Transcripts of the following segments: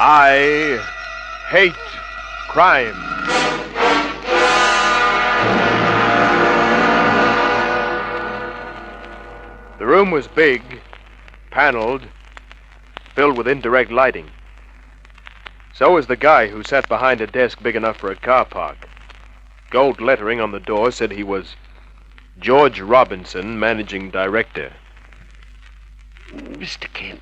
I hate crime. The room was big, paneled, filled with indirect lighting. So was the guy who sat behind a desk big enough for a car park. Gold lettering on the door said he was George Robinson, managing director. Mr. Kent,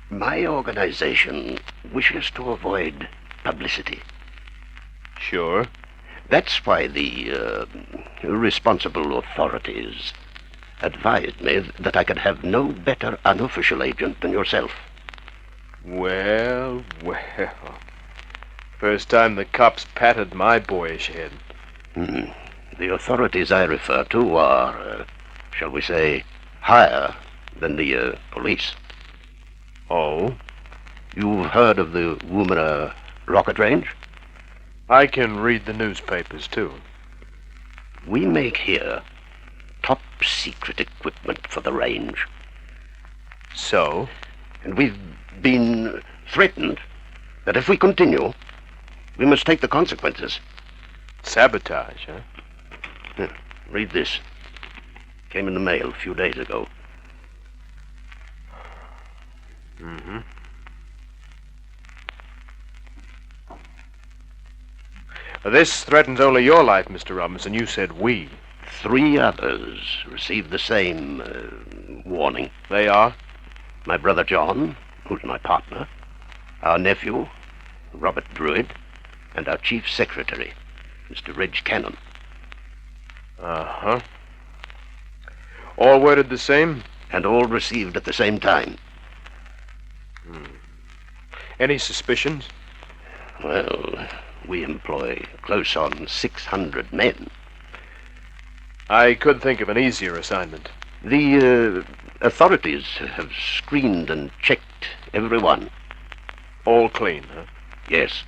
my organization wishes to avoid publicity. Sure. That's why the responsible authorities advised me that I could have no better unofficial agent than yourself. Well. First time the cops patted my boyish head. The authorities I refer to are, shall we say, higher than the police. Oh? You've heard of the Woomera rocket range? I can read the newspapers, too. We make here top-secret equipment for the range. So? And we've been threatened that if we continue, we must take the consequences. Sabotage, huh? Read this. Came in the mail a few days ago. Mm-hmm. This threatens only your life, Mr. Robinson. You said we. 3 others received the same warning. They are? My brother John, who's my partner, our nephew, Robert Druid, and our chief secretary, Mr. Reg Cannon. Uh-huh. All worded the same? And all received at the same time. Any suspicions? Well, we employ close on 600 men. I could think of an easier assignment. The authorities have screened and checked everyone. All clean, huh? Yes.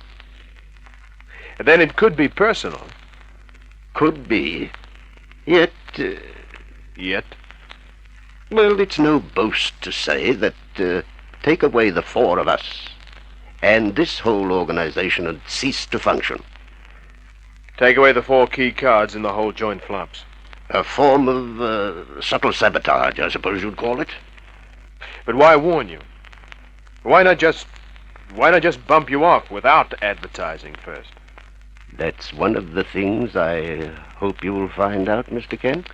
And then it could be personal. Could be. Yet... Yet? Well, it's no boast to say that take away the 4 of us, and this whole organization had ceased to function. Take away the 4 key cards and the whole joint flops. A form of subtle sabotage, I suppose you'd call it. But why warn you? Why not just bump you off without advertising first? That's one of the things I hope you'll find out, Mr. Kent.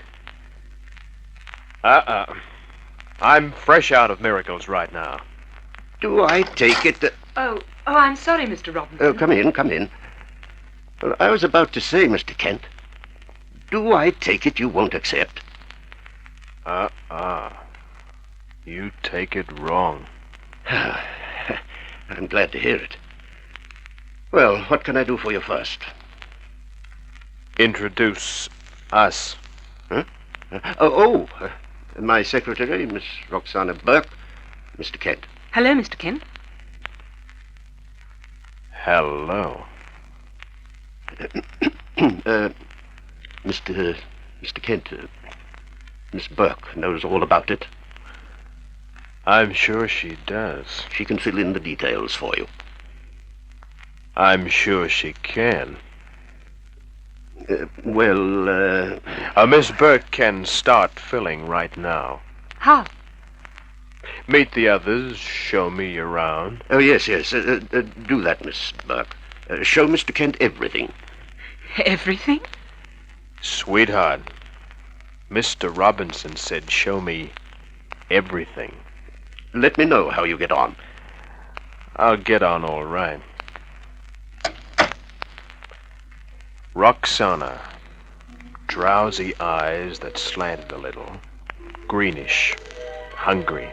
I'm fresh out of miracles right now. Do I take it that... Oh, I'm sorry, Mr. Robinson. Oh, come in. Well, I was about to say, Mr. Kent, do I take it you won't accept? You take it wrong. I'm glad to hear it. Well, what can I do for you first? Introduce us. Huh? My secretary, Miss Roxana Burke, Mr. Kent. Hello, Mr. Kent. Hello. Mr. Kent, Miss Burke knows all about it. I'm sure she does. She can fill in the details for you. I'm sure she can. Miss Burke can start filling right now. How? Meet the others, show me around. Oh, yes. Do that, Miss Burke. Show Mr. Kent everything. Everything? Sweetheart, Mr. Robinson said show me everything. Let me know how you get on. I'll get on all right. Roxana, drowsy eyes that slanted a little, greenish, hungry.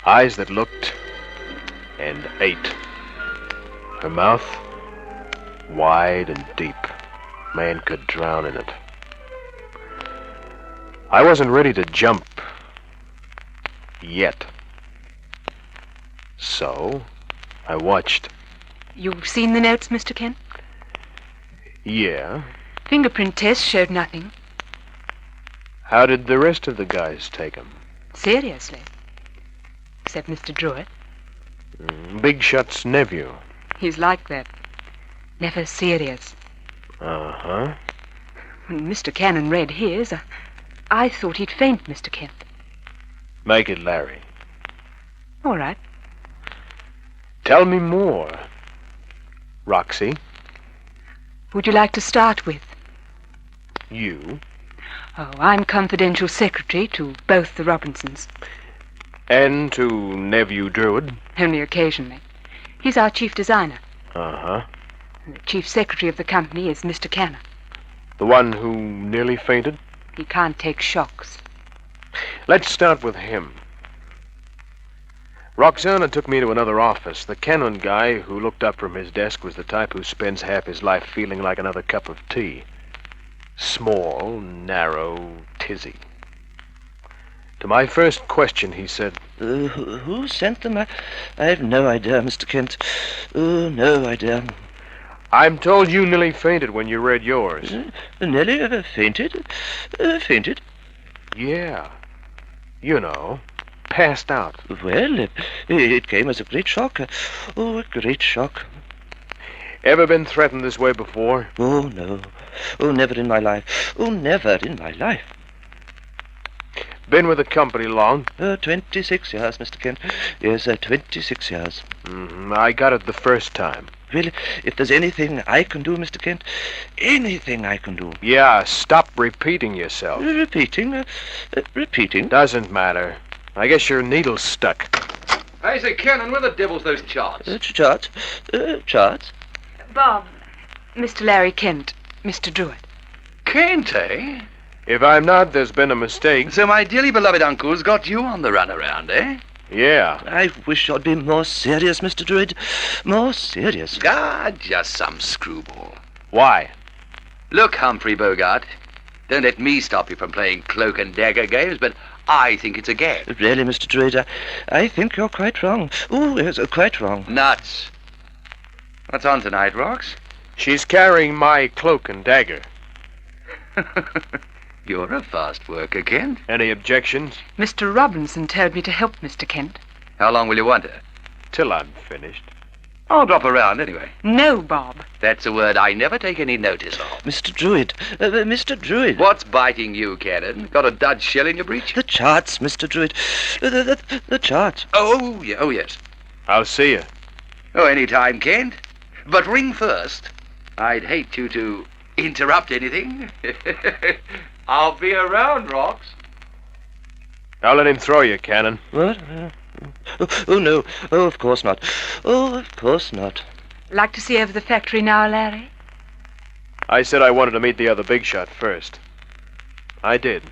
Eyes that looked and ate. Her mouth, wide and deep. Man could drown in it. I wasn't ready to jump yet. So, I watched. You've seen the notes, Mr. Kent? Yeah. Fingerprint tests showed nothing. How did the rest of the guys take 'em? Seriously. Except Mr. Druid. Big Shot's nephew. He's like that. Never serious. Uh-huh. When Mr. Cannon read his, I thought he'd faint, Mr. Kent. Make it Larry. All right. Tell me more. Roxy, Who'd you like to start with? you, Oh, I'm confidential secretary to both the Robinsons. and to nephew Druid. Only occasionally. He's our chief designer. Uh-huh. And the chief secretary of the company is Mr. Cannon. The one who nearly fainted? He can't take shocks. Let's start with him. Roxana took me to another office. The Cannon guy who looked up from his desk was the type who spends half his life feeling like another cup of tea. Small, narrow, tizzy. To my first question, he said, Who sent them? I have no idea, Mr. Kent. Oh, no idea. I'm told you nearly fainted when you read yours. Nellie fainted? Fainted? Yeah. You know, passed out. Well, it came as a great shock. Oh, a great shock. Ever been threatened this way before? Oh, no. Oh, never in my life. Oh, never in my life. Been with the company long? 26 years, Mr. Kent. Yes, 26 years. I got it the first time. Well, if there's anything I can do, Mr. Kent, anything I can do. Yeah, stop repeating yourself. Repeating. Doesn't matter. I guess your needle's stuck. I say, Cannon, where the devil's those charts? Charts. Charts. Bob. Mr. Larry Kent. Mr. Druid. Kent, eh? If I'm not, there's been a mistake. So my dearly beloved uncle's got you on the runaround, eh? Yeah. I wish you'd be more serious, Mr. Druid. More serious. Ah, just some screwball. Why? Look, Humphrey Bogart, don't let me stop you from playing cloak and dagger games, but I think it's a game. Really, Mr. Druid, I think you're quite wrong. Oh, yes, quite wrong. Nuts. What's on tonight, Rox? She's carrying my cloak and dagger. You're a fast worker, Kent. Any objections? Mr. Robinson told me to help Mr. Kent. How long will you want her? Till I'm finished. I'll drop around anyway. No, Bob. That's a word I never take any notice of. Mr. Druid, Mr. Druid. What's biting you, Cannon? Got a dud shell in your breech? The charts, Mr. Druid. The charts. Oh, yeah, oh yes. I'll see you. Oh, any time, Kent. But ring first. I'd hate you to interrupt anything. I'll be around, Rox. I'll let him throw you, Cannon. What? Oh, no. Oh, of course not. Oh, of course not. Like to see over the factory now, Larry? I said I wanted to meet the other big shot first. I did.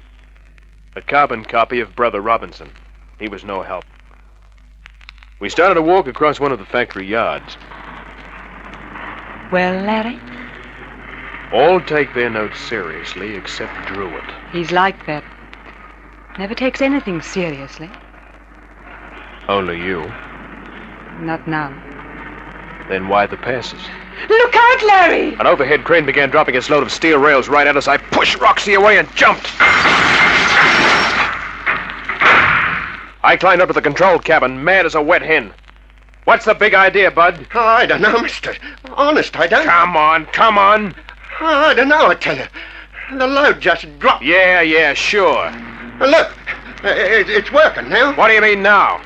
A carbon copy of Brother Robinson. He was no help. We started to walk across one of the factory yards. Well, Larry? All take their notes seriously except Druid. He's like that. Never takes anything seriously. Only you. Not now. Then why the passes? Look out, Larry! An overhead crane began dropping its load of steel rails right at us. I pushed Roxy away and jumped. I climbed up to the control cabin, mad as a wet hen. What's the big idea, Bud? Oh, I don't know, mister. Honest, I don't. Come on. Oh, I don't know, I tell you. The load just dropped. Yeah, sure. Look, it's working now. What do you mean now?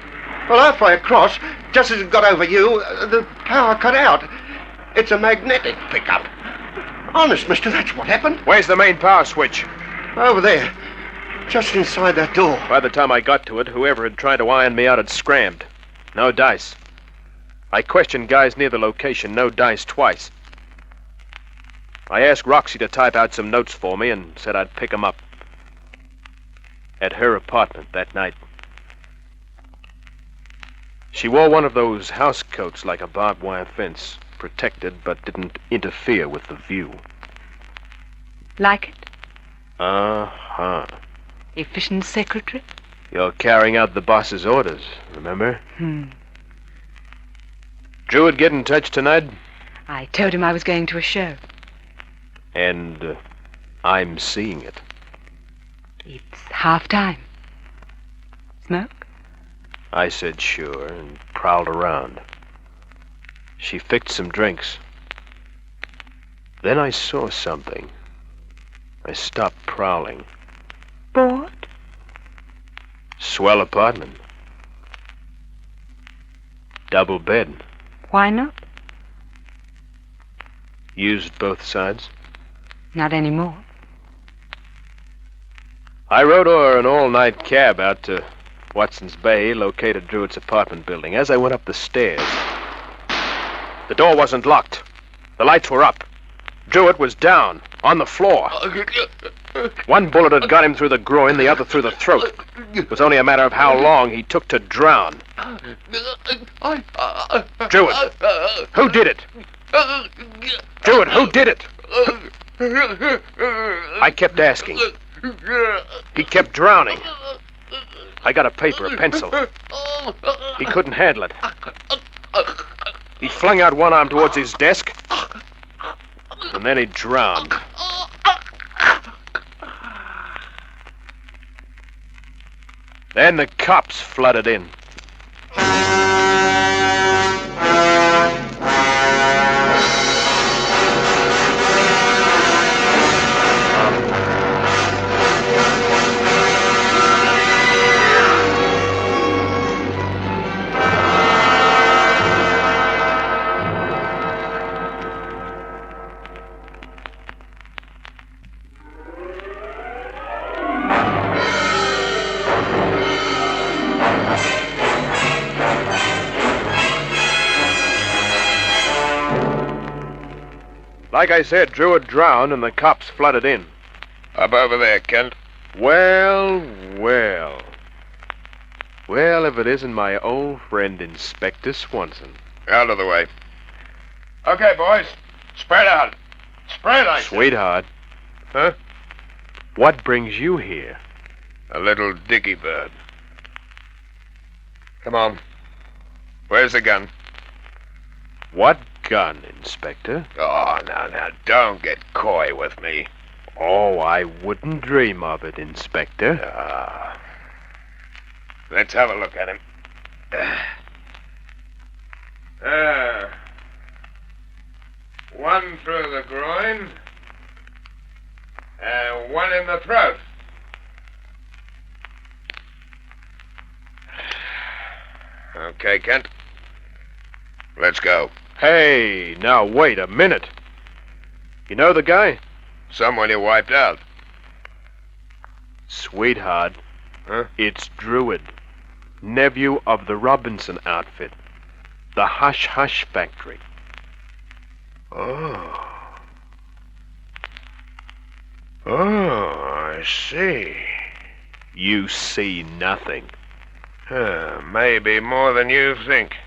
Well, halfway across, just as it got over you, the power cut out. It's a magnetic pickup. Honest, mister, that's what happened. Where's the main power switch? Over there, just inside that door. By the time I got to it, whoever had tried to iron me out had scrammed. No dice. I questioned guys near the location, no dice twice. I asked Roxy to type out some notes for me and said I'd pick 'em up. At her apartment that night. She wore one of those house coats like a barbed wire fence, protected but didn't interfere with the view. Like it? Uh-huh. Efficient secretary? You're carrying out the boss's orders, remember? Druid get in touch tonight? I told him I was going to a show. And I'm seeing it. It's half time. Smoke? I said sure and prowled around. She fixed some drinks. Then I saw something. I stopped prowling. Bored? Swell apartment. Double bed. Why not? Used both sides. Not anymore. I rode her an all-night cab out to Watson's Bay, located Druitt's apartment building. As I went up the stairs, the door wasn't locked. The lights were up. Druitt was down, on the floor. One bullet had got him through the groin, the other through the throat. It was only a matter of how long he took to drown. Druitt, who did it? Druitt, who did it? I kept asking. He kept drowning. I got a paper, a pencil. He couldn't handle it. He flung out one arm towards his desk, and then he drowned. Then the cops flooded in. Like I said, Druitt drowned and the cops flooded in. Up over there, Kent. Well, well. Well, if it isn't my old friend Inspector Swanson. Out of the way. Okay, boys. Spread out. Spread, I say. Sweetheart. Huh? What brings you here? A little dicky bird. Come on. Where's the gun? What gun, Inspector? Oh, now, don't get coy with me. Oh, I wouldn't dream of it, Inspector. Let's have a look at him. One through the groin, and one in the throat. Okay, Kent. Let's go. Hey, now wait a minute. You know the guy? Someone you wiped out. Sweetheart. Huh? It's Druitt, nephew of the Robinson outfit. The Hush Hush Factory. Oh. Oh, I see. You see nothing. Maybe more than you think.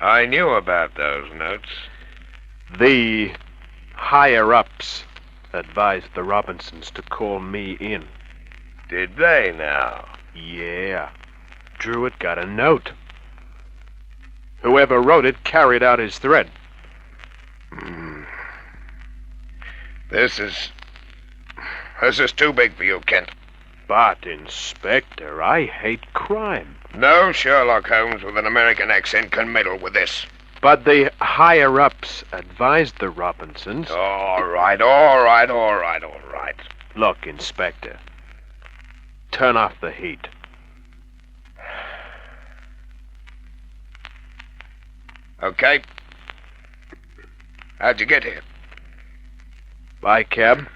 I knew about those notes. The higher-ups advised the Robinsons to call me in. Did they now? Yeah. Druitt got a note. Whoever wrote it carried out his threat. This is too big for you, Kent. But, Inspector, I hate crime. No Sherlock Holmes with an American accent can meddle with this. But the higher-ups advised the Robinsons. All right. Look, Inspector. Turn off the heat. Okay. How'd you get here? By cab.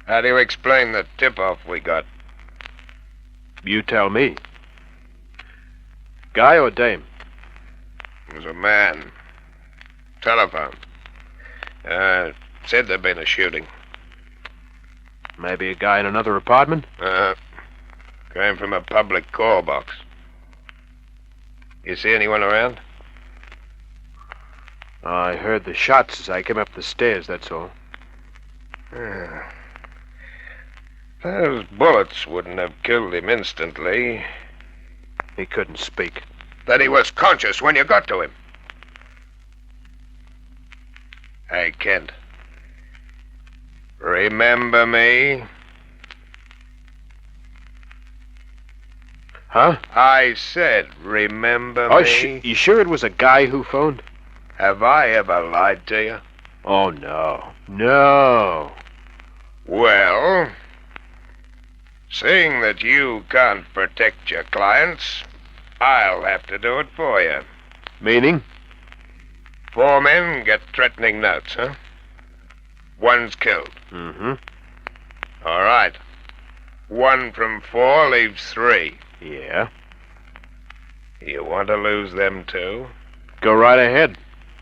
How do you explain the tip-off we got? You tell me. Guy or dame? It was a man. Telephone. Said there'd been a shooting. Maybe a guy in another apartment? Came from a public call box. You see anyone around? I heard the shots as I came up the stairs, that's all. Those bullets wouldn't have killed him instantly. He couldn't speak. That he was conscious when you got to him. Hey, Kent. Remember me? Huh? I said, remember Oh, me? you sure it was a guy who phoned? Have I ever lied to you? Oh, no. No. Well, seeing that you can't protect your clients, I'll have to do it for you. Meaning? 4 men get threatening notes, huh? One's killed. Mm-hmm. All right. 1 from 4 leaves 3. Yeah. You want to lose them too? Go right ahead.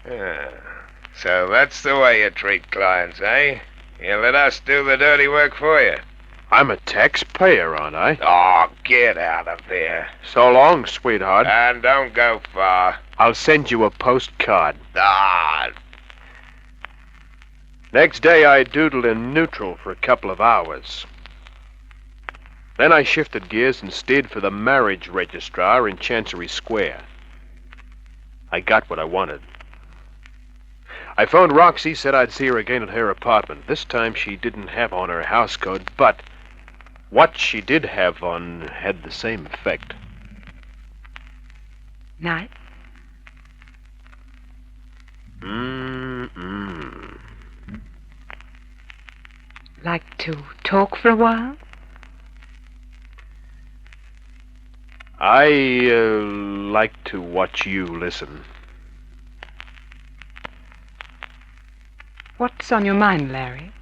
Yeah. So that's the way you treat clients, eh? You let us do the dirty work for you. I'm a taxpayer, aren't I? Oh, get out of here. So long, sweetheart. And don't go far. I'll send you a postcard. Ah, Next day, I doodled in neutral for a couple of hours. Then I shifted gears and steered for the marriage registrar in Chancery Square. I got what I wanted. I phoned Roxy, said I'd see her again at her apartment. This time she didn't have on her house coat, but what she did have on had the same effect. Night? Mm-mm. Like to talk for a while? I like to watch you listen. What's on your mind, Larry?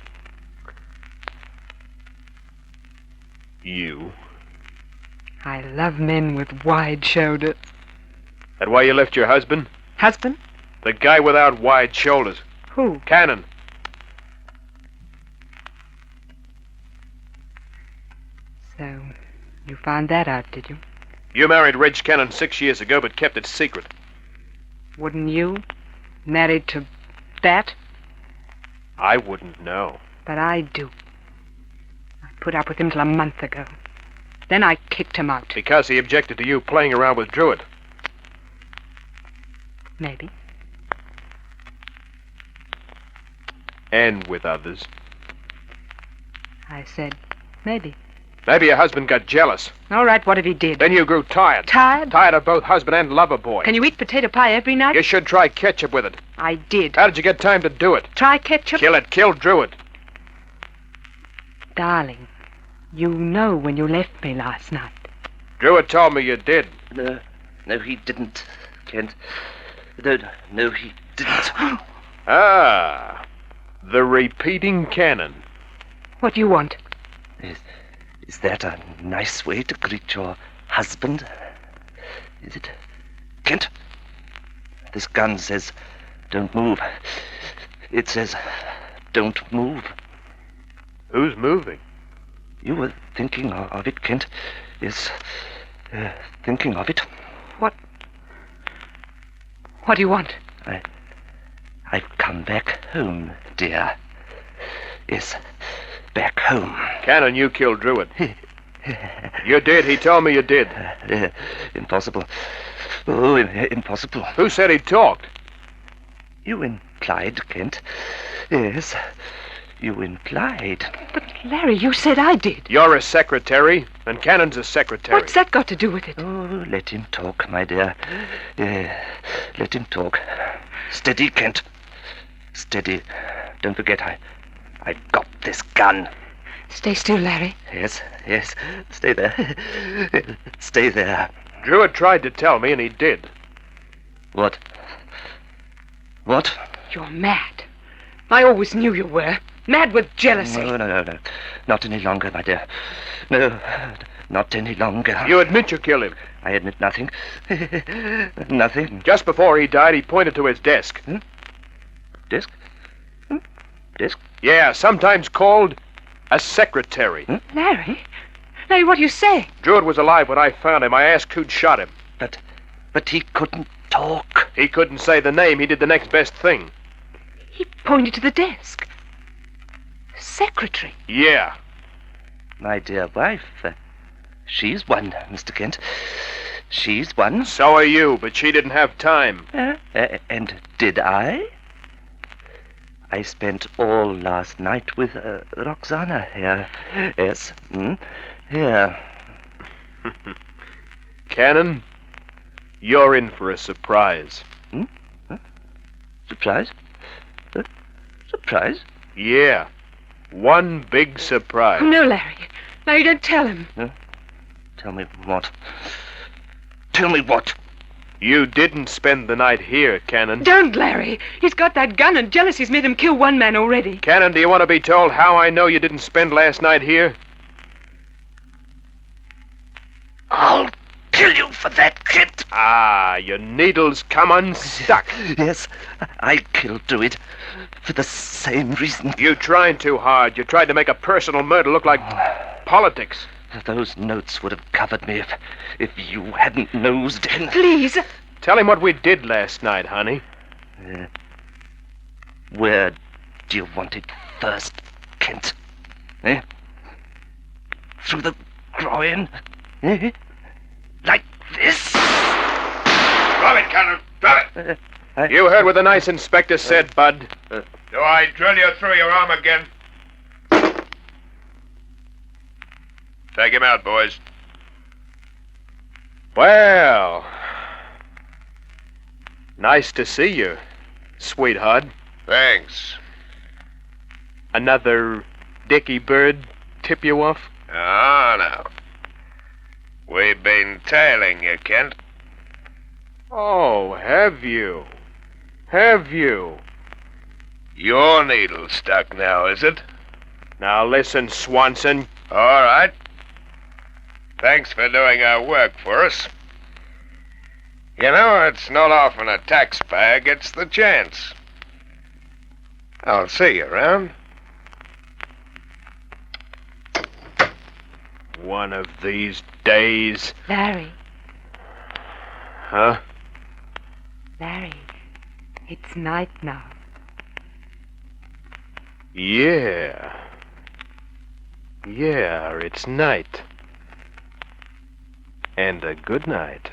You. I love men with wide shoulders. That why you left your husband? Husband? The guy without wide shoulders. Who? Cannon. So, you found that out, did you? You married Reg Cannon 6 years ago, but kept it secret. Wouldn't you? Married to that? I wouldn't know. But I do. I put up with him till a month ago. Then I kicked him out. Because he objected to you playing around with Druid. Maybe. And with others. I said, maybe. Maybe your husband got jealous. All right, what if he did? Then you grew tired. Tired? Tired of both husband and lover boy. Can you eat potato pie every night? You should try ketchup with it. I did. How did you get time to do it? Try ketchup? Kill it. Kill Druid. Darling, you know when you left me last night. Druid told me you did. No, he didn't, Kent. No, he didn't. Ah. The repeating cannon. What do you want? Is that a nice way to greet your husband? Is it? Kent? This gun says, don't move. It says, don't move. Who's moving? You were thinking of it, Kent. Yes, thinking of it. What do you want? I've come back home, dear. Yes, back home. Cannon, you killed Druid. You did. He told me you did. Impossible. Oh, impossible. Who said he talked? You implied, Kent. Yes, you implied. But, Larry, you said I did. You're a secretary, and Cannon's a secretary. What's that got to do with it? Oh, let him talk, my dear. Let him talk. Steady, Kent. Steady. Don't forget, I've got this gun. Stay still, Larry. Yes. Stay there. Stay there. Druid tried to tell me, and he did. What? What? You're mad. I always knew you were. Mad with jealousy. No. Not any longer, my dear. No, not any longer. You admit you killed him. I admit nothing. Nothing. Just before he died, he pointed to his desk. Desk? Desk? Yeah, sometimes called a secretary. Larry? Larry, what are you saying? Druid was alive when I found him. I asked who'd shot him. But he couldn't talk. He couldn't say the name. He did the next best thing. He pointed to the desk. Secretary. Yeah. My dear wife, she's one, Mr. Kent. She's one. So are you, but she didn't have time. And did I? I spent all last night with Roxana here. Yes. Here. Cannon, you're in for a surprise. Surprise? Surprise? Yeah. One big surprise. No, Larry. Larry, don't tell him. Tell me what? Tell me what? You didn't spend the night here, Cannon. Don't, Larry. He's got that gun and jealousy's made him kill one man already. Cannon, do you want to be told how I know you didn't spend last night here? I'll kill you for that, Kent. Ah, your needles come unstuck. Yes, I killed Dewitt for the same reason. You tried too hard. You tried to make a personal murder look like politics. Those notes would have covered me if you hadn't nosed in. Please. Tell him what we did last night, honey. Where do you want it first, Kent? Eh? Through the groin? Eh? Like this? Drop it, Cannon! Drop it! You heard what the nice inspector said, Bud. Do I drill you through your arm again? Take him out, boys. Well, nice to see you, sweetheart. Thanks. Another dicky bird tip you off? Ah, no. We've been tailing you, Kent. Oh, have you? Have you? Your needle's stuck now, is it? Now listen, Swanson. All right. Thanks for doing our work for us. You know, it's not often a taxpayer gets the chance. I'll see you around. One of these days. Larry. Huh? Larry. It's night now. Yeah. Yeah, it's night. And a good night.